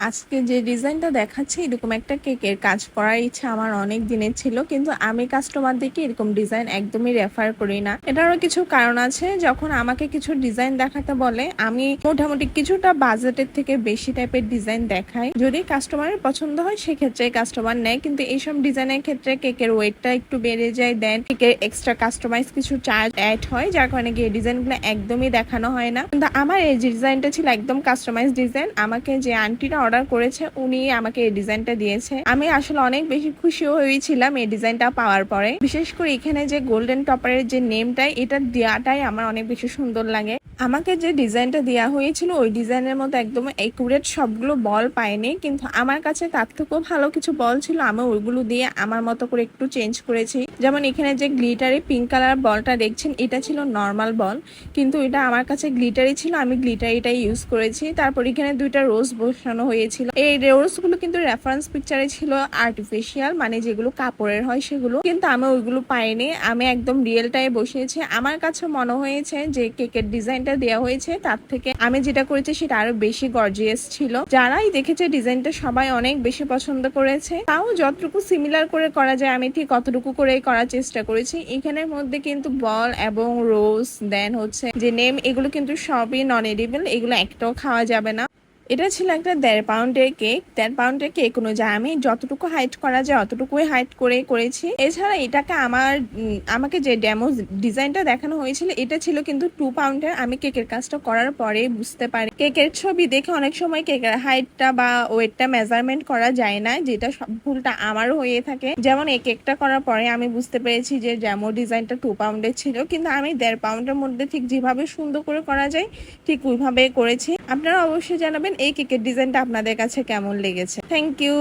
আজকে যে ডিজাইনটা দেখাচ্ছি এরকম একটা কেকের কাজ করার ইচ্ছা আমার অনেক দিনের ছিল, কিন্তু আমি কাস্টমারদেরকে এরকম ডিজাইন একদমই রেফার করি না। এটারও কিছু কারণ আছে। যখন আমাকে কিছু ডিজাইন দেখাতে বলে আমি মোটামুটি কিছুটা বাজেটের থেকে বেশি টাইপের ডিজাইন দেখাই। যদি কাস্টমারের পছন্দ হয় সেক্ষেত্রে কাস্টমার নেয়, কিন্তু এইসব ডিজাইনের ক্ষেত্রে কেকের ওয়েটটা একটু বেড়ে যায়, দেন কেকের এক্সট্রা কাস্টমাইজ কিছু চার্জ অ্যাড হয়, যার কারণে গিয়ে ডিজাইনগুলো একদমই দেখানো হয় না। কিন্তু আমার এই ডিজাইনটা ছিল একদম কাস্টমাইজ ডিজাইন। আমাকে যে আন্টিটা অর্ডার করেছে উনি আমাকে এই ডিজাইনটা দিয়েছে। আমি আসলে অনেক বেশি খুশি হয়েছিলাম এই ডিজাইনটা পাওয়ার পরে। বিশেষ করে এখানে যে গোল্ডেন টপারের যে নেমটাই, এটা দেওয়াটাই আমার অনেক বেশি সুন্দর লাগে। আমাকে যে ডিজাইনটা দেওয়া হয়েছিল ওই ডিজাইনের মধ্যে একদম একুরেট সবগুলো বল পাইনি, কিন্তু আমার কাছে তার থেকেও ভালো কিছু বল ছিল। আমি ওইগুলো দিয়ে আমার মতো করে একটু চেঞ্জ করেছি। যেমন এখানে যে গ্লিটারি পিঙ্ক কালার বলটা দেখছেন, এটা ছিল নর্মাল বল, কিন্তু এটা আমার কাছে গ্লিটারি ছিল, আমি গ্লিটারিটাই ইউজ করেছি। তারপর এখানে দুইটা রোজ বসানো হয়েছিল। এই রোজ গুলো কিন্তু রেফারেন্স পিকচারে ছিল আর্টিফিশিয়াল, মানে যেগুলো কাপড়ের হয় সেগুলো, কিন্তু আমি ওইগুলো পাইনি। আমি একদম রিয়েলটাই বসিয়েছি। আমার কাছে মনে হয়েছে যে কেকের ডিজাইনটা দেওয়া হয়েছে তার থেকে আমি যেটা করেছি সেটা আরো বেশি গর্জিয়াস ছিল। যারাই দেখেছে ডিজাইনটা সবাই অনেক বেশি পছন্দ করেছে। তাও যতটুকু সিমিলার করে করা যায় আমি ঠিক কতটুকু করে করার চেষ্টা করেছি। এখানের মধ্যে কিন্তু বল এবং রোজ দেন হচ্ছে যে নেম, এগুলো কিন্তু সবই নন এডিবল, এগুলো একটাও খাওয়া যাবে না। এটা ছিল একটা 1.5 পাউন্ডের কেক। 1.5 পাউন্ডের কেক অনুযায়ী আমি যতটুকু হাইট করা যায় অতটুকুই হাইট করে করেছি। এছাড়া এটাকে আমাকে যে ডেমো ডিজাইনটা দেখানো হয়েছিল এটা ছিল কিন্তু 2 পাউন্ডের। আমি কেকের কাজটা করার পরে বুঝতে পারি, কেকের ছবি দেখে অনেক সময় কেকের হাইটটা বা ওয়েটটা মেজারমেন্ট করা যায় না, যেটা সব ভুলটা আমারও হয়ে থাকে। যেমন এই কেকটা করার পরে আমি বুঝতে পেরেছি যে ডেমো ডিজাইনটা 2 পাউন্ডের ছিল, কিন্তু আমি 1.5 পাউন্ডের মধ্যে ঠিক যেভাবে সুন্দর করে করা যায় ঠিক ওইভাবে করেছি। আপনারা অবশ্যই জানাবেন এই কেকের ডিজাইনটা আপনাদের কাছে কেমন লেগেছে। Thank you.